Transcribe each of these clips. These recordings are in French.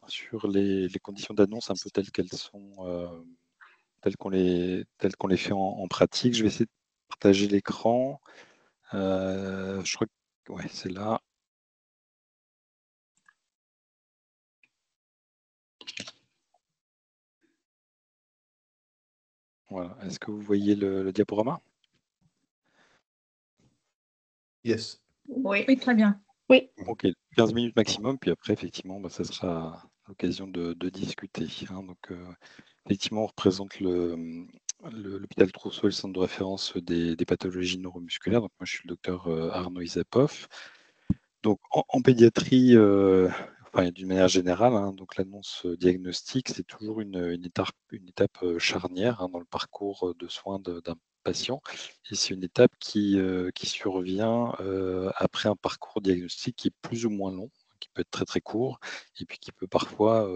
sur les conditions d'annonce un peu telles qu'elles sont, telles qu'on les fait en pratique. Je vais essayer de partager l'écran. Je crois que ouais, c'est là. Voilà. Est-ce que vous voyez le diaporama? Yes. Oui, très bien. Oui. Ok, 15 minutes maximum, puis après, effectivement, ça sera l'occasion de discuter. Donc, effectivement, on représente l'hôpital Trousseau et le centre de référence des pathologies neuromusculaires. Donc, moi, je suis le docteur Arnaud Isapov. Donc, en pédiatrie, d'une manière générale, donc l'annonce diagnostique, c'est toujours une étape charnière dans le parcours de soins d'un patient. Et c'est une étape qui survient après un parcours diagnostique qui est plus ou moins long, qui peut être très très court, et puis qui peut parfois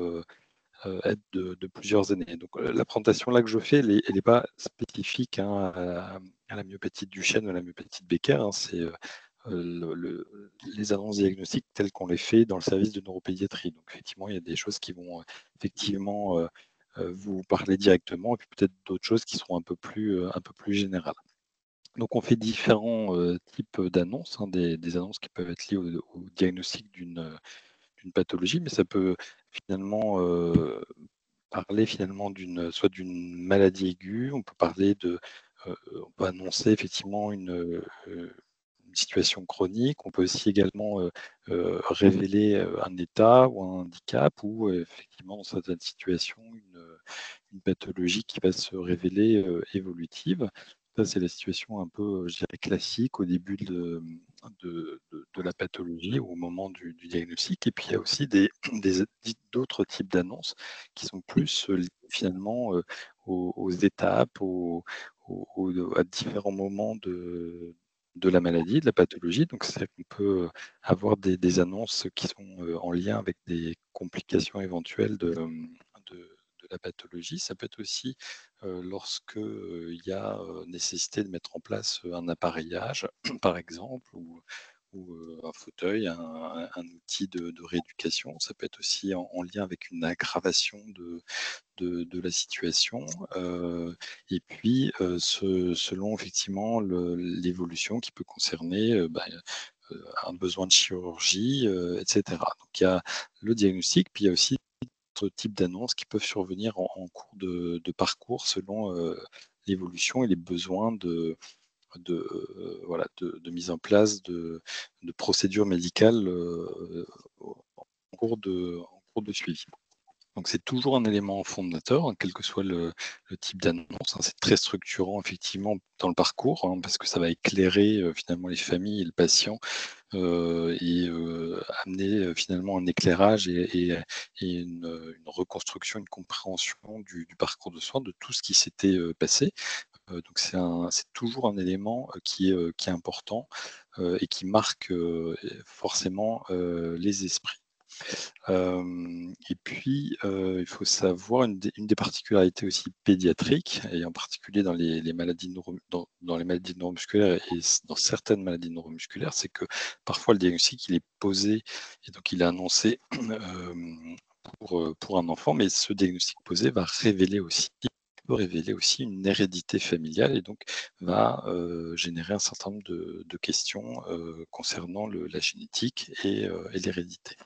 être de plusieurs années. Donc la présentation là que je fais, elle n'est pas spécifique à la myopathie de Duchenne ou à la myopathie de Becker. C'est les annonces diagnostiques telles qu'on les fait dans le service de neuropédiatrie. Donc effectivement, il y a des choses qui vont effectivement vous parler directement, et puis peut-être d'autres choses qui seront un peu plus générales. Donc on fait différents types d'annonces, des annonces qui peuvent être liées au diagnostic d'une pathologie, mais ça peut finalement parler finalement soit d'une maladie aiguë, on peut parler on peut annoncer effectivement une situation chronique, on peut aussi également révéler un état ou un handicap, ou effectivement dans certaines situations une pathologie qui va se révéler évolutive. Ça, c'est la situation un peu, je dirais, classique au début de la pathologie, au moment du diagnostic. Et puis, il y a aussi d'autres types d'annonces qui sont plus liées finalement aux étapes, à différents moments de la maladie, de la pathologie. Donc, c'est qu'on peut avoir des annonces qui sont en lien avec des complications éventuelles de la pathologie. Ça peut être aussi lorsque il y a nécessité de mettre en place un appareillage, par exemple, ou un fauteuil, un outil de rééducation. Ça peut être aussi en lien avec une aggravation de la situation. Et puis, selon effectivement l'évolution qui peut concerner un besoin de chirurgie, etc. Donc, il y a le diagnostic, puis il y a aussi d'autres types d'annonces qui peuvent survenir en cours de parcours selon l'évolution et les besoins de mise en place de procédures médicales en cours de suivi. Donc c'est toujours un élément fondateur, quel que soit le type d'annonce. C'est très structurant effectivement dans le parcours, parce que ça va éclairer finalement les familles et le patient, et amener finalement un éclairage et une reconstruction, une compréhension du parcours de soins, de tout ce qui s'était passé. Donc c'est toujours un élément qui est important et qui marque forcément les esprits. Et puis, il faut savoir une des particularités aussi pédiatriques, et en particulier dans les maladies dans les maladies neuromusculaires et dans certaines maladies neuromusculaires, c'est que parfois le diagnostic il est posé et donc il est annoncé pour un enfant, mais ce diagnostic posé peut révéler aussi une hérédité familiale, et donc va générer un certain nombre de questions concernant la génétique et l'hérédité.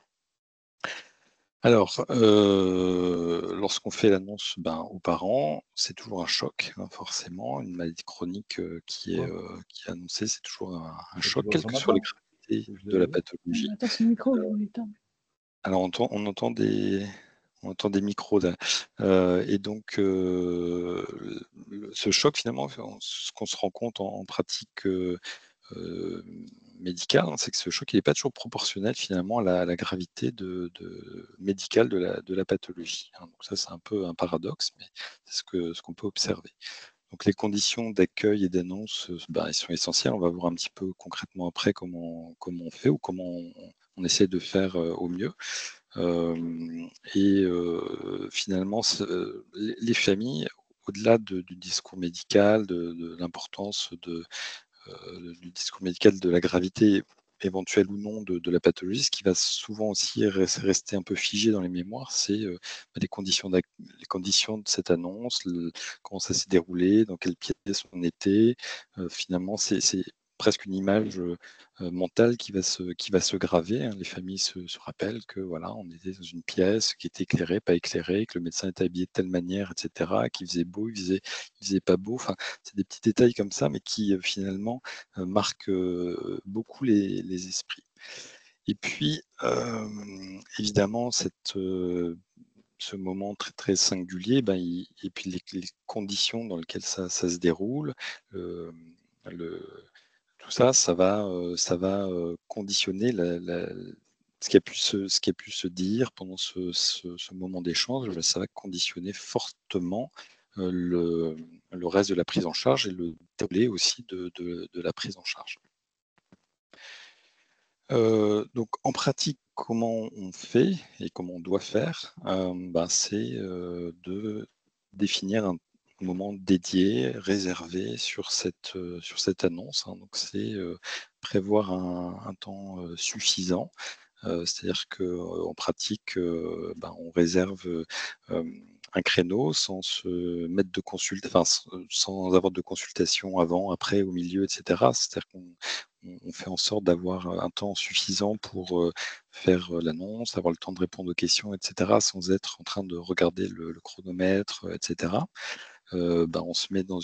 Alors, lorsqu'on fait l'annonce aux parents, c'est toujours un choc, forcément. Une maladie chronique qui est annoncée, c'est toujours un choc, quelle que soit la gravité de la pathologie. Attends, c'est le micro, je vais l'éteindre. Alors, on entend des micros là. Et donc, ce choc, finalement, ce qu'on se rend compte en pratique médicale, c'est que ce choc n'est pas toujours proportionnel finalement à la gravité médicale de la pathologie. Donc ça, c'est un peu un paradoxe, mais c'est ce qu'on peut observer. Donc les conditions d'accueil et d'annonce, elles sont essentielles. On va voir un petit peu concrètement après comment on fait, ou comment on essaie de faire au mieux. Et finalement, les familles, au-delà du discours médical, de l'importance du discours médical, de la gravité éventuelle ou non de la pathologie, ce qui va souvent aussi rester un peu figé dans les mémoires, c'est, les conditions de cette annonce, comment ça s'est déroulé, dans quelle pièce on était. Finalement, c'est presque une image, mentale qui va se graver, hein. Les familles se rappellent que voilà, on était dans une pièce qui était éclairée, pas éclairée, que le médecin était habillé de telle manière et cetera, qu'il faisait beau, il faisait pas beau. Enfin, c'est des petits détails comme ça, mais qui, finalement, marquent, beaucoup les esprits. Et puis, évidemment, ce moment très, très singulier, ben, et puis les conditions dans lesquelles ça se déroule, le tout ça, ça va conditionner ce qui a pu se dire pendant ce moment d'échange. Bah, ça va conditionner fortement, le reste de la prise en charge et le déroulé aussi de la prise en charge. Donc en pratique, comment on fait et comment on doit faire? Bah, c'est, de définir un moment dédié, réservé sur cette annonce, hein. Donc c'est, prévoir un temps, suffisant. C'est-à-dire qu'en pratique, ben, on réserve, un créneau sans se mettre de enfin, sans avoir de consultation avant, après, au milieu et cetera. C'est-à-dire qu'on fait en sorte d'avoir, un temps suffisant pour, faire, l'annonce, avoir le temps de répondre aux questions et cetera, sans être en train de regarder le chronomètre, et cetera. Ben, on se met dans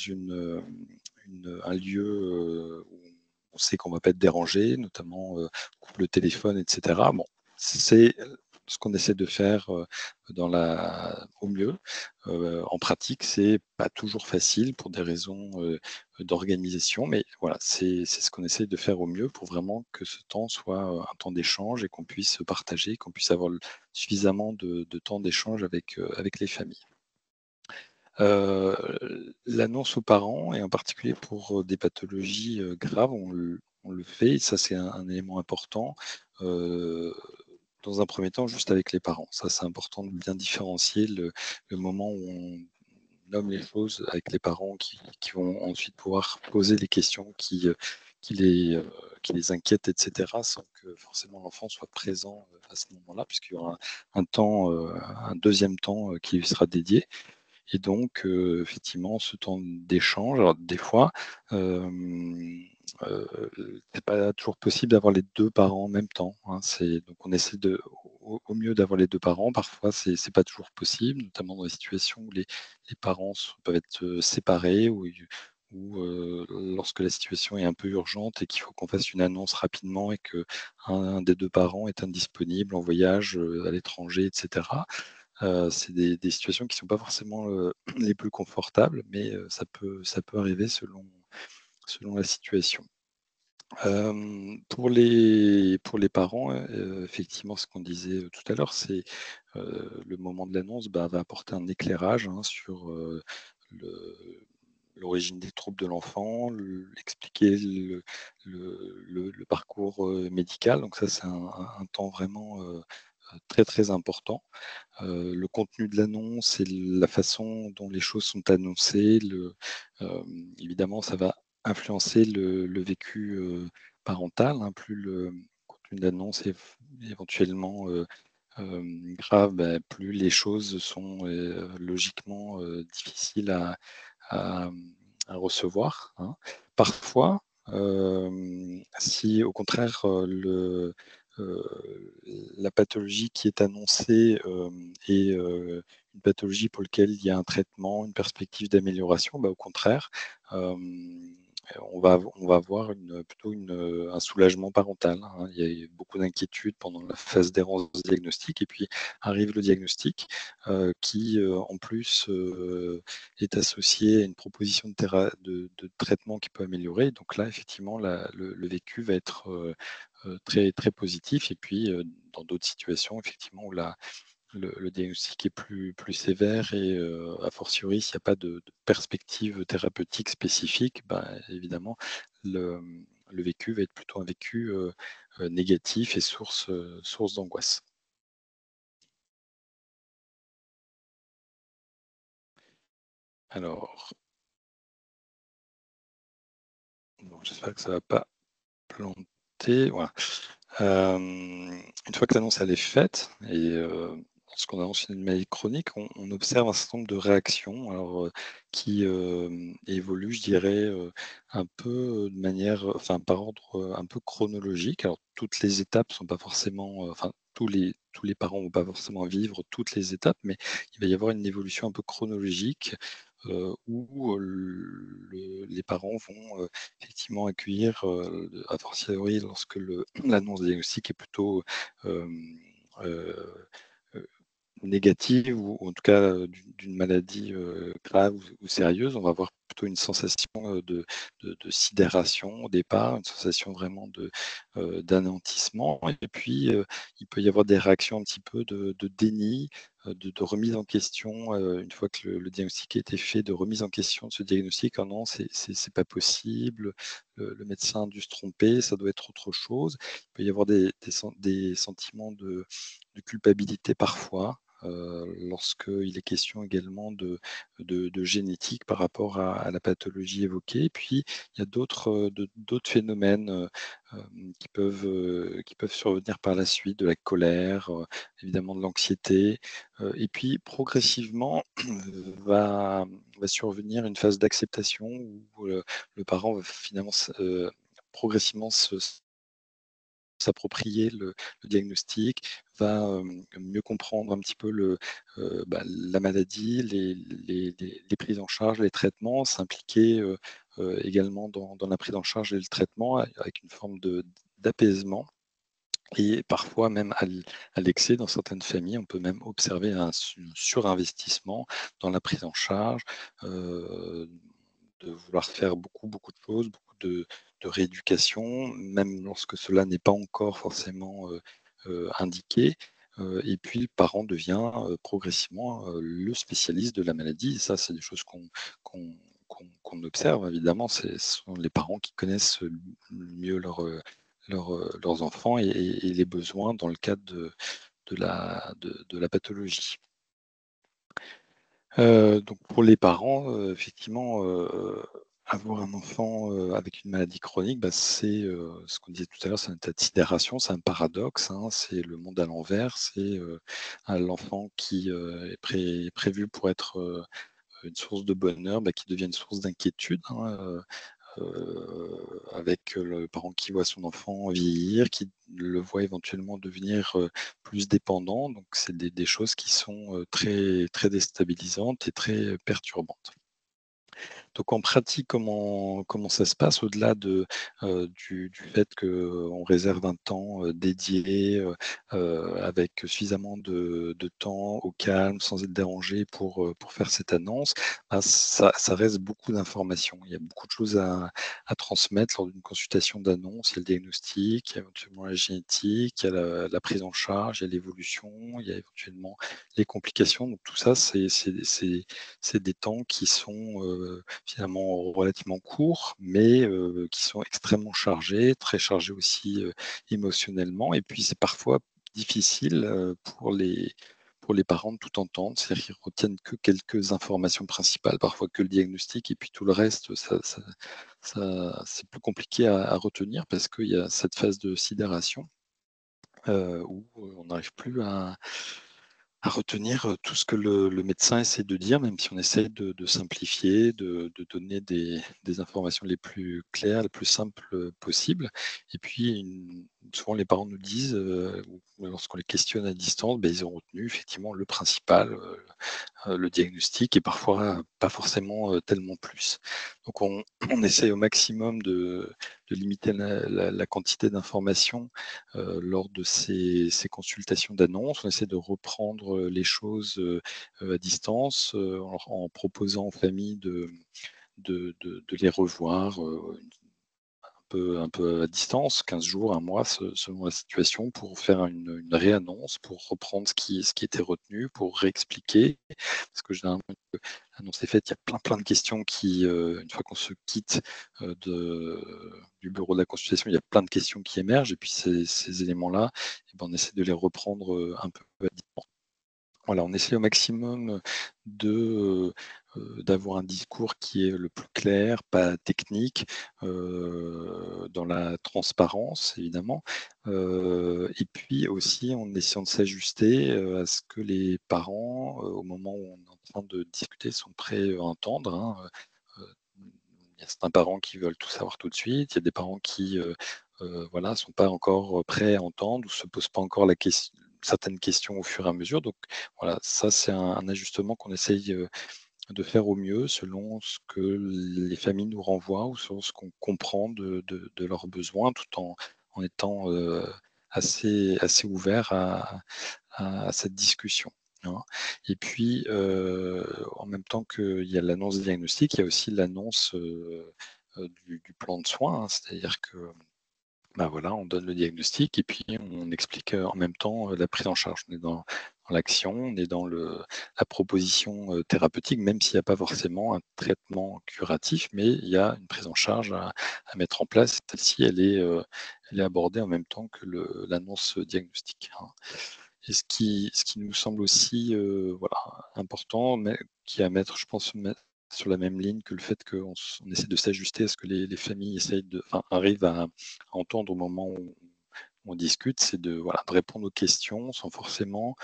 un lieu, où on sait qu'on va pas être dérangé, notamment, on coupe le téléphone et cetera. Bon, c'est, ce qu'on essaie de faire, au mieux. En pratique, c'est pas toujours facile pour des raisons, d'organisation, mais voilà, c'est ce qu'on essaie de faire au mieux pour vraiment que ce temps soit, un temps d'échange et qu'on puisse se partager, qu'on puisse avoir suffisamment de temps d'échange avec les familles. L'annonce aux parents et en particulier pour, des pathologies, graves, on le fait et ça c'est un élément important, heu, dans un premier temps juste avec les parents. Ça, c'est important de bien différencier le moment où on nomme les choses avec les parents qui vont ensuite pouvoir poser les questions qui les, heu, qui les inquiètent et cetera, sans que forcément l'enfant soit présent, à ce moment-là, puisqu'il y aura un temps, un deuxième temps, qui lui sera dédié. Et donc, effectivement, ce temps d'échange, alors des fois, c'est pas toujours possible d'avoir les 2 parents en même temps, hein. Donc on essaie au mieux d'avoir les 2 parents. Parfois, c'est pas toujours possible, notamment dans des situations où les parents peuvent être, séparés lorsque la situation est un peu urgente et qu'il faut qu'on fasse une annonce rapidement et qu'un des 2 parents est indisponible, en voyage, à l'étranger et cetera. C'est des situations qui ne sont pas forcément, les plus confortables, mais ça peut arriver selon la situation. Pour les parents, effectivement, ce qu'on disait, tout à l'heure, c'est, le moment de l'annonce, bah, va apporter un éclairage, hein, sur, le l'origine des troubles de l'enfant, expliquer le parcours, médical. Donc ça, c'est un temps vraiment, très, très important. Le contenu de l'annonce et la façon dont les choses sont annoncées, évidemment, ça va influencer le vécu, parental, hein. Plus le contenu de l'annonce est éventuellement, grave, bah, plus les choses sont, logiquement, difficiles à recevoir, hein. Parfois, si au contraire, heu, la pathologie qui est annoncée, est, une pathologie pour laquelle il y a un traitement, une perspective d'amélioration, bah, au contraire, on va avoir plutôt un soulagement parental, hein. Il y a eu beaucoup d'inquiétudes pendant la phase d'errance diagnostique et puis arrive le diagnostic, qui, en plus, est associé à une proposition de traitement qui peut améliorer. Donc là, effectivement, le vécu va être, très, très positif et puis, dans d'autres situations, effectivement, où le diagnostic est plus sévère et a fortiori, s'il n'y a pas de perspective thérapeutique spécifique, bah, évidemment, le vécu va être plutôt un vécu, négatif et source d'angoisse. Alors, bon, j'espère que ça va pas planter. côté, voilà. Une fois que l'annonce elle est faite et lorsqu'on annonce une maladie chronique, on observe un certain nombre de réactions alors, qui, évoluent, je dirais, un peu de manière, enfin par ordre, un peu chronologique. Alors toutes les étapes sont pas forcément, enfin tous les parents vont pas forcément vivre toutes les étapes, mais il va y avoir une évolution un peu chronologique, où, les parents vont, effectivement accueillir, a fortiori lorsque l'annonce diagnostique est plutôt, hem, heu heu, négative ou en tout cas, d'une maladie, grave ou sérieuse. On va avoir plutôt une sensation, de sidération au départ, une sensation vraiment d'anéantissement et puis, il peut y avoir des réactions un petit peu de déni, de remise en question, une fois que le diagnostic a été fait, de remise en question de ce diagnostic: «Ah non, c'est pas possible, le médecin a dû se tromper, ça doit être autre chose». Il peut y avoir des sentiments de culpabilité parfois, lorsqu'il est question également de génétique par rapport à la pathologie évoquée. Puis il y a d'autres phénomènes, qui peuvent survenir par la suite, de la colère, évidemment de l'anxiété, et puis progressivement va survenir une phase d'acceptation où, le parent va finalement progressivement s'approprier le diagnostic, va, mieux comprendre un petit peu la maladie, les prises en charge, les traitements, s'impliquer, également dans la prise en charge et le traitement avec une forme d'apaisement et parfois même à l'excès dans certaines familles. On peut même observer surinvestissement dans la prise en charge, heu, de vouloir faire beaucoup, beaucoup de choses, beaucoup de rééducation, même lorsque cela n'est pas encore forcément, indiqué, et puis le parent devient, progressivement, le spécialiste de la maladie et ça, c'est des choses qu'on qu'on observe évidemment. Ce sont les parents qui connaissent le mieux leurs enfants et les besoins dans le cadre de la pathologie. Donc pour les parents, effectivement, avoir un enfant, avec une maladie chronique, bah, c'est, ce qu'on disait tout à l'heure, c'est un état de sidération, c'est un paradoxe, hein, c'est le monde à l'envers, c'est, l'enfant qui, est prévu pour être, une source de bonheur, bah, qui devient une source d'inquiétude, hein, avec le parent qui voit son enfant vieillir, qui le voit éventuellement devenir, plus dépendant. Donc c'est des choses qui sont, très très déstabilisantes et très perturbantes. Donc en pratique, comment ça se passe au-delà du fait qu'on réserve un temps, dédié, avec suffisamment de temps au calme, sans être dérangé pour faire cette annonce? Ben, ça reste beaucoup d'informations. Il y a beaucoup de choses à transmettre lors d'une consultation d'annonce. Il y a le diagnostic, il y a éventuellement la génétique, il y a la prise en charge, il y a l'évolution, il y a éventuellement les complications. Donc tout ça, c'est des temps qui sont, finalement relativement courts, mais qui sont extrêmement chargés, très chargés aussi, émotionnellement et puis c'est parfois difficile, pour les parents de tout entendre. C'est-à-dire qu'ils retiennent que quelques informations principales, parfois que le diagnostic et puis tout le reste, c'est plus compliqué à retenir parce qu'il y a cette phase de sidération, où, on n'arrive plus à retenir, tout ce que le médecin essaie de dire, même si on essaye de simplifier, de donner des informations les plus claires, les plus simples, possibles et puis souvent les parents nous disent, ou lorsqu'on les questionne à distance, beh, ils ont retenu effectivement le principal, le diagnostic et parfois pas forcément, tellement plus. Donc on essaye au maximum de limiter la quantité d'informations, lors de ces consultations d'annonces. On essaie de reprendre, les choses, à distance, en proposant aux familles de les revoir, un peu à distance, 15 jours, un mois, selon la situation, pour faire une réannonce, pour reprendre ce qui était retenu, pour réexpliquer. Parce que généralement, une l'annonce est faite, il y a plein de questions qui, une fois qu'on se quitte, du bureau de la consultation, il y a plein de questions qui émergent et puis ces éléments-là, eh ben, on essaie de les reprendre, un peu à distance Voilà, on essaie au maximum de, d'avoir un discours qui est le plus clair, pas technique, dans la transparence évidemment, et puis aussi en essayant de s'ajuster, à ce que les parents, au moment où on est en train de discuter, sont prêts à entendre, hein, il y a certains parents qui veulent tout savoir tout de suite, il y a des parents qui, voilà, sont pas encore prêts à entendre ou se posent pas encore certaines questions au fur et à mesure. Donc voilà, ça c'est un ajustement qu'on essaye, de faire au mieux selon ce que les familles nous renvoient ou selon ce qu'on comprend de leurs besoins, tout en étant, assez ouvert à cette discussion, hein. Et puis, en même temps qu'il y a l'annonce des diagnostics, il y a aussi l'annonce, du plan de soins, hein. C'est-à-dire que, bah, voilà, on donne le diagnostic et puis on explique, en même temps, la prise en charge. On est dans l'action, on est dans la proposition, thérapeutique, même s'il n'y a pas forcément un traitement curatif, mais il y a une prise en charge à mettre en place. Celle-ci, elle est abordée en même temps que l'annonce diagnostique, hein. Et ce qui nous semble aussi, voilà, important, mais qui est à mettre, je pense, sur la même ligne que le fait qu'on essaie de s'ajuster à ce que les familles essayent arrivent à entendre au moment où on discute, c'est voilà, de répondre aux questions sans forcément,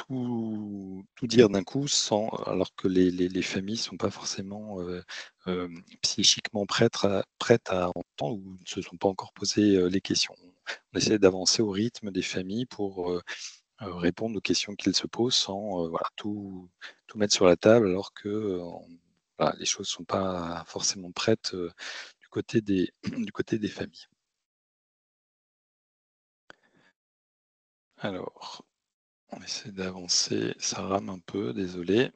tout dire d'un coup alors que les familles sont pas forcément, psychiquement prêtes à entendre ou ne se sont pas encore posé, les questions. On essaie d'avancer au rythme des familles pour, répondre aux questions qu'ils se posent sans, voilà, tout mettre sur la table alors que, voilà, les choses sont pas forcément prêtes, du côté des du côté des familles. Alors, on essaie d'avancer, ça rame un peu, désolé.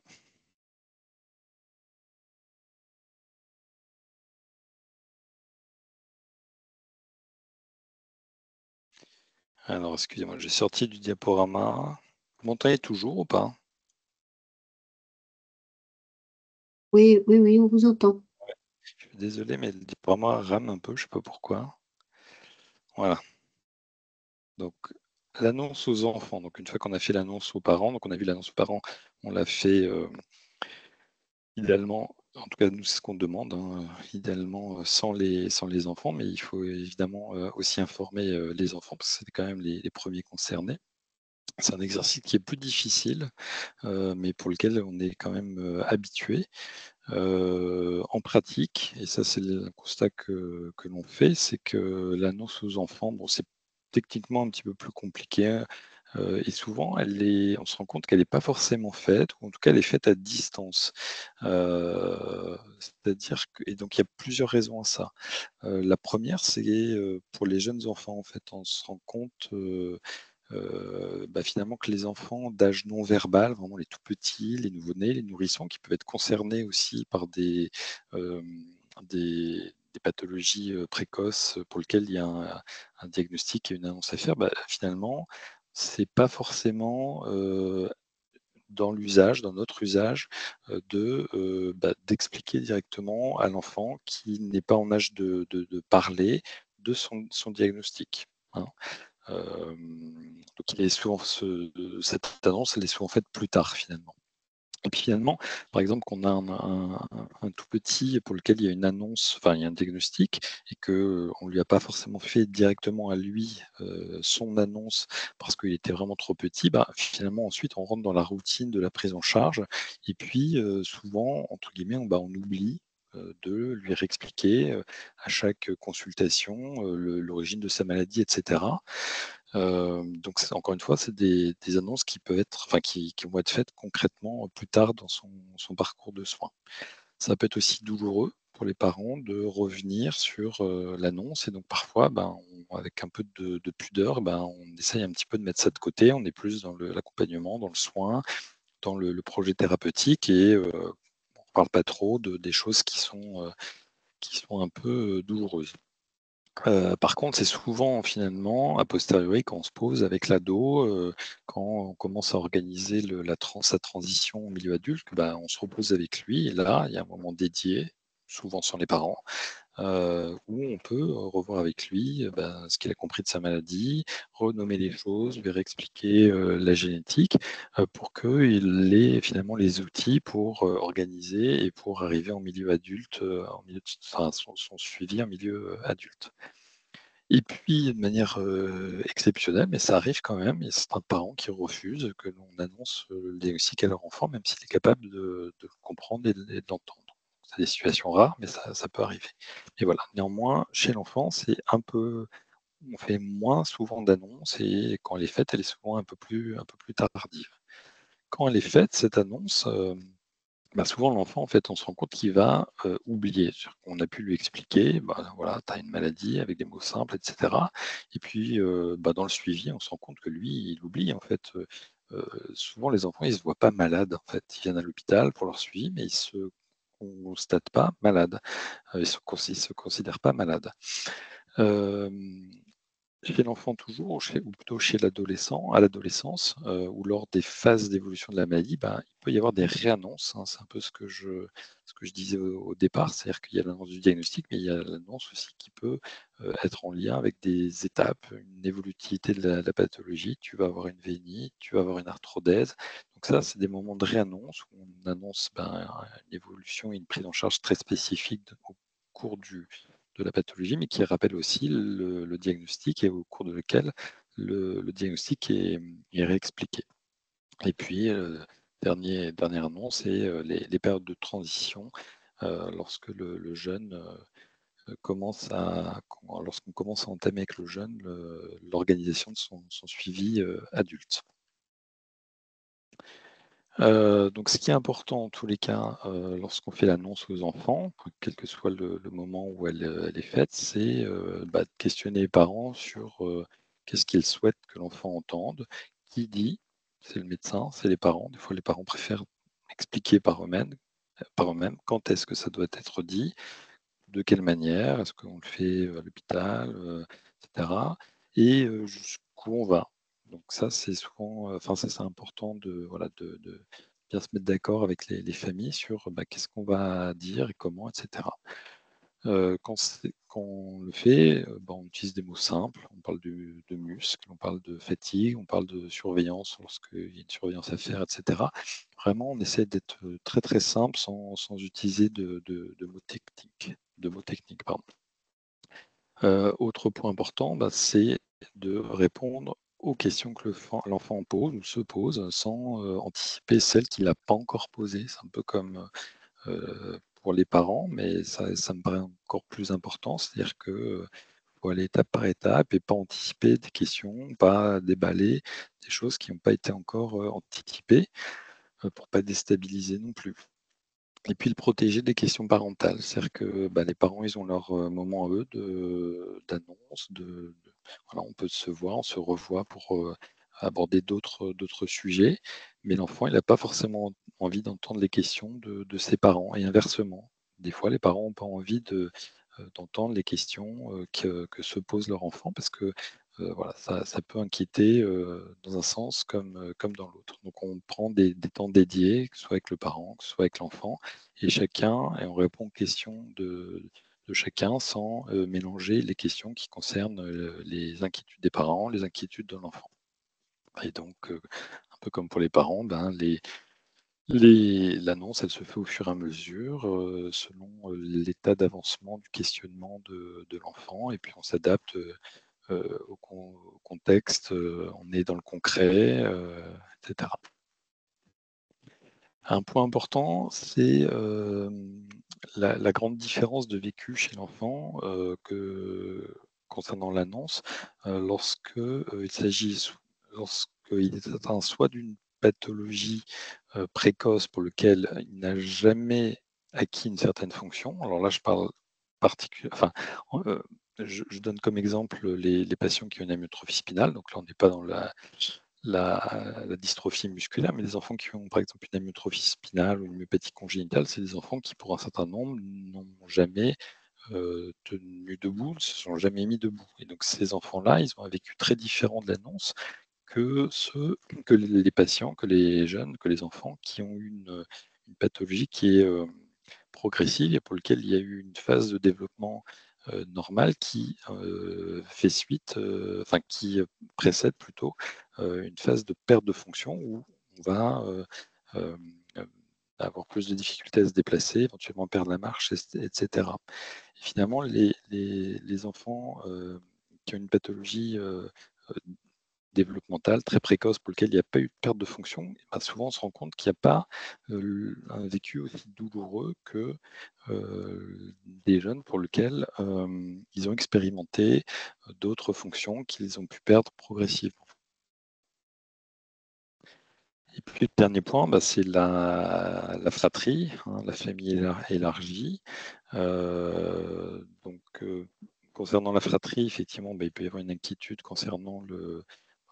Alors excusez-moi, j'ai sorti du diaporama. Vous m'entendez toujours ou pas? Oui, oui, oui, on vous entend. Je suis désolé, mais le diaporama rame un peu, je sais pas pourquoi. Voilà, donc l'annonce aux enfants. Donc une fois qu'on a fait l'annonce aux parents, donc on a vu l'annonce aux parents, on l'a fait, idéalement, en tout cas nous c'est ce qu'on demande, hein, idéalement, sans les enfants, mais il faut évidemment, aussi informer, les enfants parce que c'est quand même les 1ers concernés. C'est un exercice qui est plus difficile, mais pour lequel on est quand même, habitué. En pratique, et ça c'est le constat que l'on fait, c'est que l'annonce aux enfants, bon, c'est techniquement un petit peu plus compliqué, hein, et souvent on se rend compte qu'elle n'est pas forcément faite, ou en tout cas elle est faite à distance. C'est-à-dire que et donc il y a plusieurs raisons à ça. La première, c'est, pour les jeunes enfants, en fait, on se rend compte, bah, finalement que les enfants d'âge non verbal, vraiment les tout petits, les nouveau-nés, les nourrissons qui peuvent être concernés aussi par des pathologies, précoces, pour lesquelles il y a un diagnostic et une annonce à faire, bah, finalement, c'est pas forcément, dans notre usage, d'expliquer directement à l'enfant qui n'est pas en âge de parler de son diagnostic, hein. Donc il est souvent cette annonce, elle est souvent faite plus tard finalement. Et puis finalement, par exemple, qu'on a un tout petit pour lequel il y a une annonce, enfin il y a un diagnostic et qu'on ne lui a pas forcément fait directement à lui, son annonce parce qu'il était vraiment trop petit, bah, finalement ensuite on rentre dans la routine de la prise en charge et puis, souvent entre guillemets, on oublie, de lui réexpliquer, à chaque consultation, l'origine de sa maladie et cetera. Donc c'est encore une fois, c'est des annonces qui peuvent être enfin qui vont être faites concrètement, plus tard dans son parcours de soins. Ça peut être aussi douloureux pour les parents de revenir sur, l'annonce et donc parfois, ben, avec un peu de pudeur, ben, on essaye un petit peu de mettre ça de côté. On est plus dans l'accompagnement, dans le soin, dans le projet thérapeutique et on ne parle pas trop des choses qui sont un peu, douloureuses. Par contre, c'est souvent finalement a posteriori quand on se pose avec l'ado, quand on commence à organiser sa transition au milieu adulte, que, bah, on se repose avec lui et là, il y a un moment dédié, souvent sans les parents, où on peut revoir avec lui ce qu'il a compris de sa maladie, renommer les choses, lui réexpliquer la génétique, pour qu'il ait finalement les outils pour organiser et pour arriver en milieu adulte, en milieu enfin son suivi en milieu adulte. Et puis de manière exceptionnelle, mais ça arrive quand même, il y a certains parents qui refusent que l'on annonce le diagnostic à leur enfant, même s'il est capable de le comprendre et de l'entendre. C'est des situations rares, mais ça peut arriver. Et voilà, néanmoins, chez l'enfant, c'est un peu on fait moins souvent d'annonces et quand elle est faite, elle est souvent un peu plus tardive. Quand elle est faite, cette annonce, souvent l'enfant, en fait, on se rend compte qu'il va, oublier. C'est-à-dire qu'on a pu lui expliquer, voilà, tu as une maladie avec des mots simples et cetera et puis, dans le suivi, on se rend compte que lui, il oublie, en fait, souvent les enfants, ils se voient pas malades, en fait. Ils viennent à l'hôpital pour leur suivi, mais ils se constatent pas malades, ils se considèrent pas malades. Hem Chez l'enfant toujours ou plutôt chez l'adolescent, à l'adolescence, ou lors des phases d'évolution de la maladie, il peut y avoir des réannonces, hein. C'est un peu ce que je disais au départ, c'est-à-dire qu'il y a l'annonce du diagnostic, mais il y a l'annonce aussi qui peut, être en lien avec des étapes, une évolutivité de la pathologie. Tu vas avoir une vénite, tu vas avoir une arthrodèse. Donc ça, c'est des moments de réannonce où on annonce, une évolution et une prise en charge très spécifique au cours de la pathologie, mais qui rappelle aussi le diagnostic et au cours de lequel le diagnostic est réexpliqué. Et puis, dernière annonce, c'est les périodes de transition, lorsque le jeune commence lorsqu'on commence à entamer avec le jeune l'organisation de son suivi adulte. Donc ce qui est important en tous les cas, lorsqu'on fait l'annonce aux enfants, quel que soit le moment où elle est faite, c'est, de questionner les parents sur, qu'est-ce qu'ils souhaitent que l'enfant entende. Qui dit? C'est le médecin, c'est les parents. Des fois, les parents préfèrent expliquer par eux-mêmes quand est-ce que ça doit être dit, de quelle manière, est-ce qu'on le fait, à l'hôpital, et cetera et jusqu'où on va. Donc ça, c'est souvent, enfin ça, c'est important de voilà, de bien se mettre d'accord avec les familles sur, qu'est-ce qu'on va dire et comment et cetera. Quand on le fait, on utilise des mots simples, on parle de muscles, on parle de fatigue, on parle de surveillance lorsqu'il y a une surveillance à faire et cetera. Vraiment, on essaie d'être, très, très simple sans utiliser de mots techniques, pardon. Autre point important, c'est de répondre aux questions que l'enfant pose ou se pose sans, anticiper celles qu'il n'a pas encore posées. C'est un peu comme, pour les parents, mais ça me paraît encore plus important. C'est-à-dire que, faut aller étape par étape et pas anticiper des questions, pas déballer des choses qui n'ont pas été encore, anticipées, pour pas déstabiliser non plus. Et puis le protéger des questions parentales. C'est-à-dire que, les parents, ils ont leur, moment à eux d'annonce, voilà, on peut se voir, on se revoit pour, aborder d'autres sujets, mais l'enfant, il n'a pas forcément envie d'entendre les questions de ses parents et inversement. Des fois, les parents ont pas envie d'entendre les questions, que se pose leur enfant parce que, voilà, ça peut inquiéter, dans un sens comme dans l'autre. Donc on prend des temps dédiés, que ce soit avec le parent, que ce soit avec l'enfant et on répond aux questions de chacun sans, mélanger les questions qui concernent, les inquiétudes des parents, les inquiétudes de l'enfant. Et donc, un peu comme pour les parents, l'annonce, elle se fait au fur et à mesure, selon, l'état d'avancement du questionnement de l'enfant et puis on s'adapte, au contexte, on est dans le concret, et cetera. Un point important, c'est, la grande différence de vécu chez l'enfant, concernant l'annonce, lorsque, il s'agit lorsqu'il est atteint soit d'une pathologie, précoce pour lequel il n'a jamais acquis une certaine fonction. Alors là, je parle enfin, en je donne comme exemple les patients qui ont une amyotrophie spinale, donc là, on n'est pas dans la dystrophie musculaire, mais les enfants qui ont, par exemple, une amyotrophie spinale ou une myopathie congénitale, c'est des enfants qui, pour un certain nombre, n'ont jamais, tenu debout, ne se sont jamais mis debout et donc ces enfants-là, ils ont un vécu très différent de l'annonce que les patients, que les jeunes, que les enfants qui ont une pathologie qui est, progressive et pour lequel il y a eu une phase de développement normale qui fait suite, enfin qui précède plutôt une phase de perte de fonction où on va euh, euh, avoir plus de difficultés à se déplacer, éventuellement perdre la marche, etc. Et finalement, les enfants qui ont une pathologie euh, développementale très précoce pour lequel il n'y a pas eu de perte de fonction, et ben souvent on se rend compte qu'il n'y a pas un vécu aussi douloureux que des jeunes pour lesquels ils ont expérimenté d'autres fonctions qu'ils ont pu perdre progressivement. Et puis le dernier point, bah, c'est la fratrie, hein, la famille élargie. Concernant la fratrie, effectivement, bah, il peut y avoir une inquiétude concernant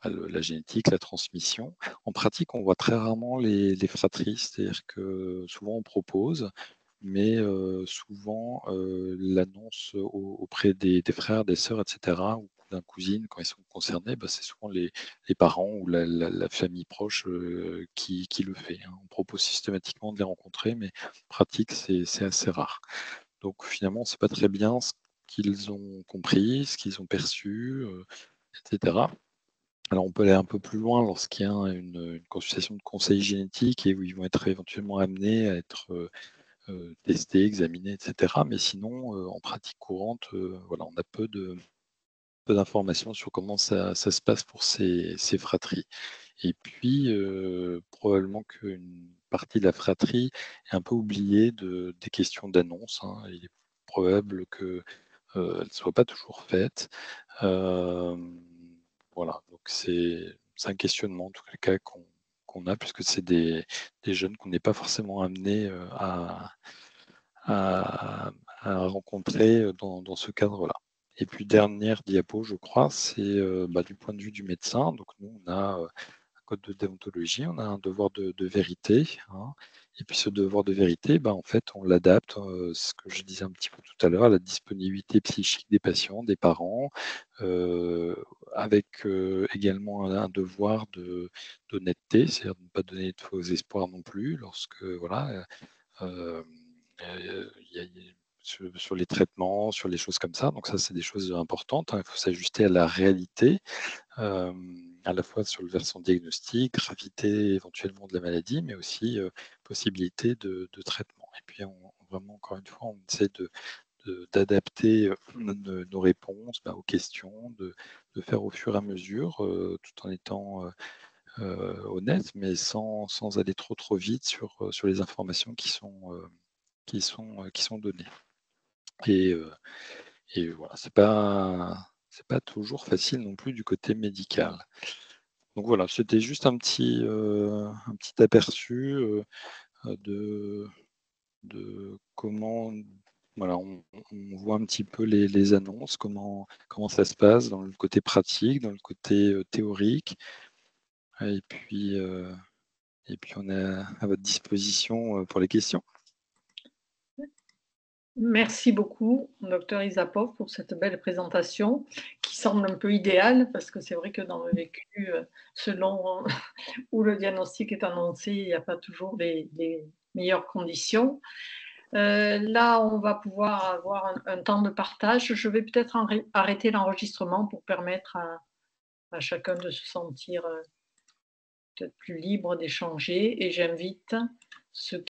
la génétique, la transmission. En pratique, on voit très rarement les fratries, c'est-à-dire que souvent on propose, mais souvent l'annonce auprès des frères, des sœurs, etc., ou d'un cousine, quand ils sont concernés, bah, c'est souvent les parents ou la famille proche qui le fait, hein. On propose systématiquement de les rencontrer, mais en pratique, c'est assez rare. Donc finalement, on ne sait pas très bien ce qu'ils ont compris, ce qu'ils ont perçu, etc. Alors on peut aller un peu plus loin lorsqu'il y a une consultation de conseil génétique et où ils vont être éventuellement amenés à être testés, examinés, etc. Mais sinon, en pratique courante, voilà, on a peu d'informations sur comment ça se passe pour ces fratries. Et puis, probablement qu'une partie de la fratrie est un peu oubliée des questions d'annonce, hein. Il est probable qu'elles ne soient pas toujours faites. Voilà, donc c'est un questionnement, en tout cas, qu'on a, puisque c'est des jeunes qu'on n'est pas forcément amenés à, à rencontrer dans ce cadre-là. Et puis, dernière diapo, je crois, c'est du point de vue du médecin. Donc, nous, on a un code de déontologie, on a un devoir de vérité, hein. Et puis, ce devoir de vérité, en fait, on l'adapte, ce que je disais un petit peu tout à l'heure, à la disponibilité psychique des patients, des parents, euh, avec également un devoir d'honnêteté, c'est-à-dire de ne pas donner de faux espoirs non plus, lorsque, voilà, euh, sur les traitements, sur les choses comme ça. Donc ça, c'est des choses importantes, hein. Il faut s'ajuster à la réalité, euh, à la fois sur le versant diagnostic, gravité éventuellement de la maladie, mais aussi possibilité de traitement. Et puis, vraiment, encore une fois, on essaie d'adapter nos réponses aux questions, de faire au fur et à mesure, tout en étant honnête, mais sans aller trop vite sur les informations qui sont données. Et, euh, et voilà, c'est pas toujours facile non plus du côté médical. Donc voilà, c'était juste un petit aperçu de, de comment, voilà, on voit un petit peu les annonces, comment ça se passe dans le côté pratique, dans le côté théorique. Et puis, euh, et puis on est à votre disposition pour les questions. Merci beaucoup, docteur Isapov, pour cette belle présentation qui semble un peu idéale parce que c'est vrai que dans le vécu, selon où le diagnostic est annoncé, il n'y a pas toujours les meilleures conditions. Là, on va pouvoir avoir un temps de partage. Je vais peut-être arrêter l'enregistrement pour permettre à chacun de se sentir peut-être plus libre d'échanger et j'invite ceux